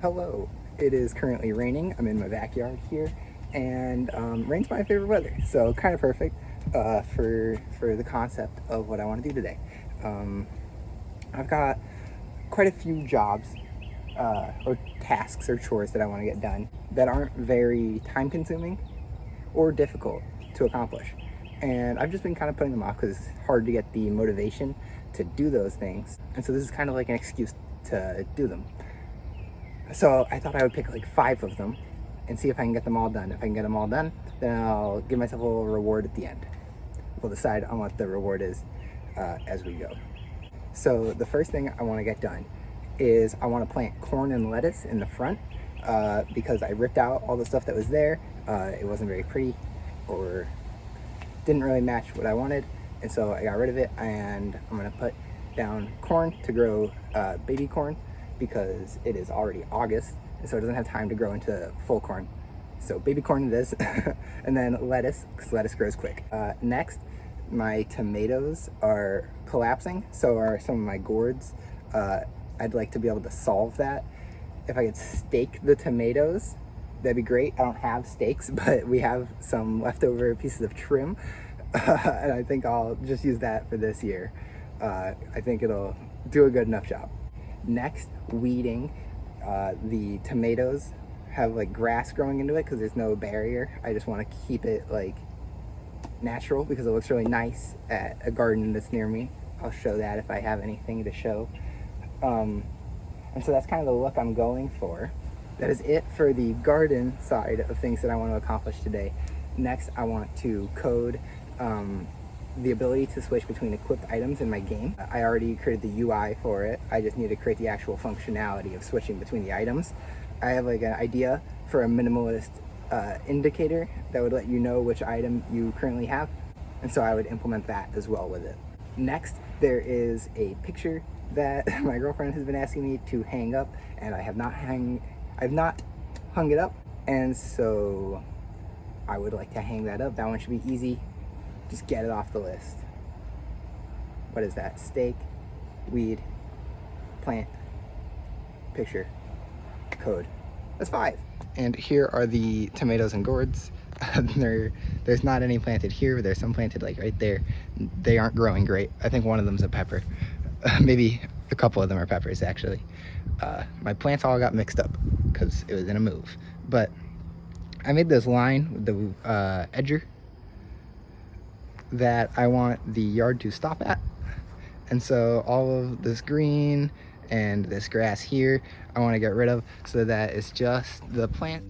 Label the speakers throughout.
Speaker 1: Hello, it is currently raining. I'm in my backyard here, and rain's my favorite weather, so kind of perfect for the concept of what I want to do today. Um, I've got quite a few jobs or tasks or chores that I want to get done that aren't very time consuming or difficult to accomplish. And I've just been kind of putting them off because it's hard to get the motivation to do those things. And so this is kind of like an excuse to do them. So I thought I would pick like 5 of them and see if I can get them all done. If I can get them all done, then I'll give myself a little reward at the end. We'll decide on what the reward is as we go. So the first thing I want to get done is I want to plant corn and lettuce in the front because I ripped out all the stuff that was there. It wasn't very pretty or didn't really match what I wanted, and so I got rid of it, and I'm going to put down corn to grow baby corn because it is already August, and so it doesn't have time to grow into full corn. So baby corn it is. And then lettuce, because lettuce grows quick. Next, my tomatoes are collapsing, so are some of my gourds. I'd like to be able to solve that. If I could stake the tomatoes, that'd be great. I don't have stakes, but we have some leftover pieces of trim, and I think I'll just use that for this year. I think it'll do a good enough job. Next, weeding. The tomatoes have like grass growing into it because there's no barrier. I just want to keep it like natural because it looks really nice at a garden that's near me. I'll show that if I have anything to show. And so that's kind of the look I'm going for. That is it for the garden side of things that I want to accomplish today. Next, I want to code the ability to switch between equipped items in my game. I already created the UI for it. I just need to create the actual functionality of switching between the items. I have like an idea for a minimalist indicator that would let you know which item you currently have, and so I would implement that as well with it. Next, there is a picture that my girlfriend has been asking me to hang up, and I've not hung it up, and so I would like to hang that up. That one should be easy. Just get it off the list. What is that? Stake, weed, plant, picture, code. That's 5. And here are the tomatoes and gourds. There's not any planted here. There's some planted like right there. They aren't growing great. I think one of them's a pepper. Maybe a couple of them are peppers actually. My plants all got mixed up because it was in a move. But I made this line with the edger that I want the yard to stop at. And so all of this green and this grass here, I want to get rid of so that it's just the plant.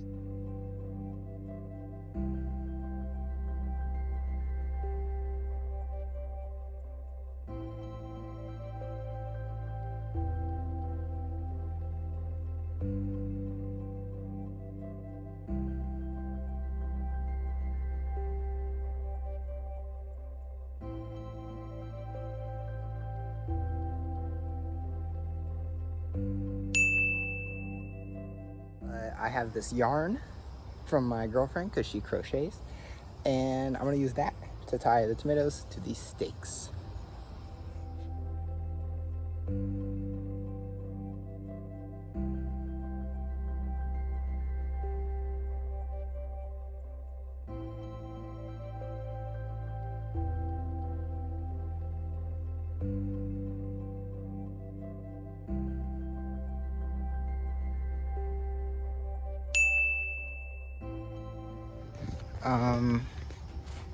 Speaker 1: I have this yarn from my girlfriend because she crochets, and I'm going to use that to tie the tomatoes to these stakes.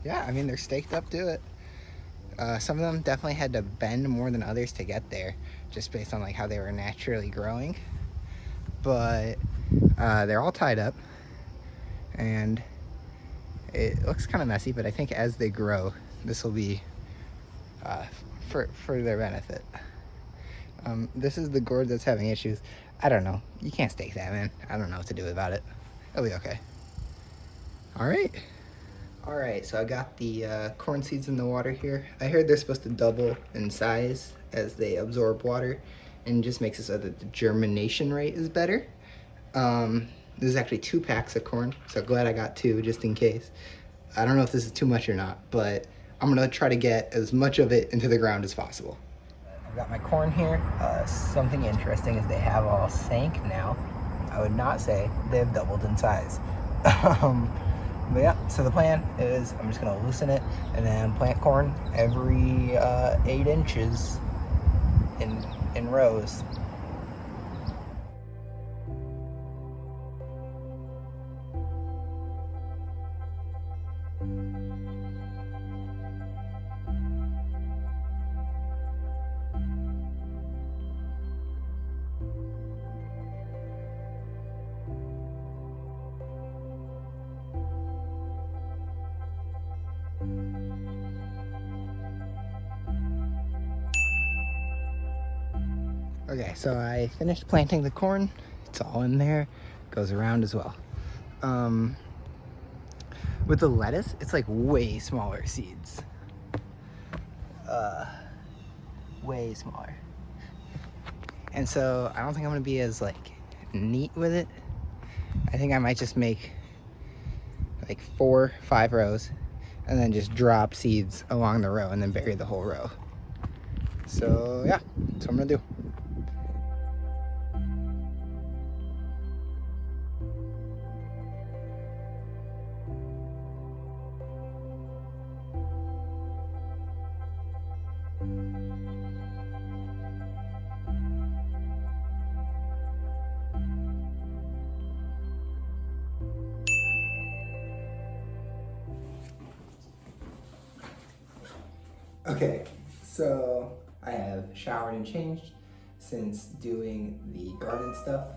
Speaker 1: Yeah, I mean, they're staked up to it. Some of them definitely had to bend more than others to get there, just based on like how they were naturally growing. But they're all tied up, and it looks kind of messy, but I think as they grow, this will be for their benefit. This is the gourd that's having issues. I don't know. You can't stake that, man. I don't know what to do about it. It'll be okay. All right, so I got the corn seeds in the water here. I heard they're supposed to double in size as they absorb water, and just makes it so that the germination rate is better. This is actually 2 packs of corn, so glad I got 2 just in case. I don't know if this is too much or not, but I'm gonna try to get as much of it into the ground as possible. I've got my corn here. Something interesting is they have all sank now. I would not say they have doubled in size. But yeah, so the plan is I'm just gonna loosen it and then plant corn every 8 inches in rows. Okay, so I finished planting the corn. It's all in there, goes around as well. With the lettuce, it's like way smaller seeds. Way smaller. And so I don't think I'm gonna be as like neat with it. I think I might just make like 4, 5 rows and then just drop seeds along the row and then bury the whole row. So yeah, that's what I'm gonna do. Okay, so I have showered and changed since doing the garden stuff.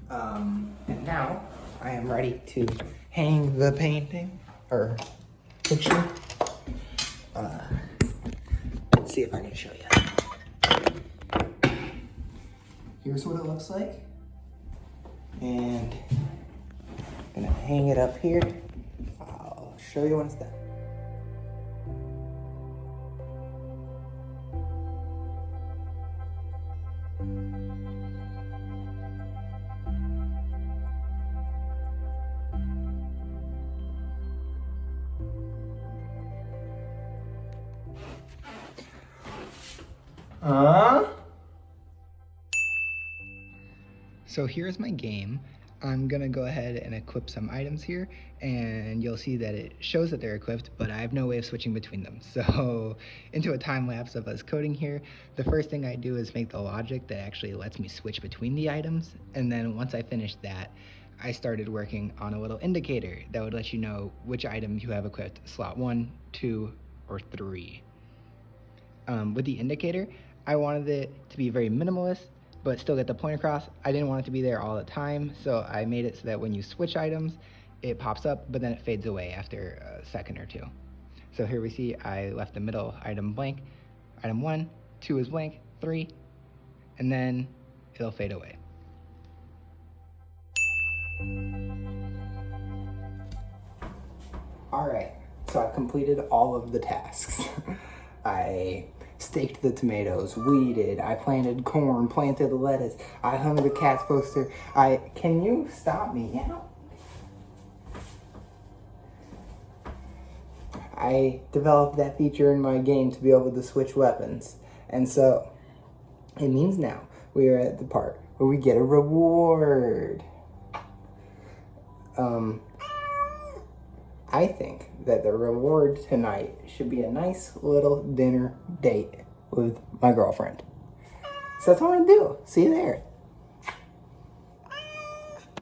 Speaker 1: And now I am ready to hang the painting or picture. Let's see if I can show you. Here's what it looks like. And I'm gonna hang it up here. I'll show you when it's done. So here's my game. I'm gonna go ahead and equip some items here, and you'll see that it shows that they're equipped, but I have no way of switching between them. So into a time lapse of us coding here, the first thing I do is make the logic that actually lets me switch between the items, and then once I finished that, I started working on a little indicator that would let you know which item you have equipped, slot 1, 2, or 3. With the indicator, I wanted it to be very minimalist, but still get the point across. I didn't want it to be there all the time, so I made it so that when you switch items, it pops up, but then it fades away after a second or two. So here we see I left the middle item blank. Item 1, 2 is blank, 3, and then it'll fade away. All right, so I've completed all of the tasks. I staked the tomatoes, weeded, I planted corn, planted lettuce, I hung the Cats poster. Can you stop me? Yeah. I developed that feature in my game to be able to switch weapons. And so it means now we are at the part where we get a reward. I think that the reward tonight should be a nice little dinner date with my girlfriend. So that's what I'm gonna do. See you there.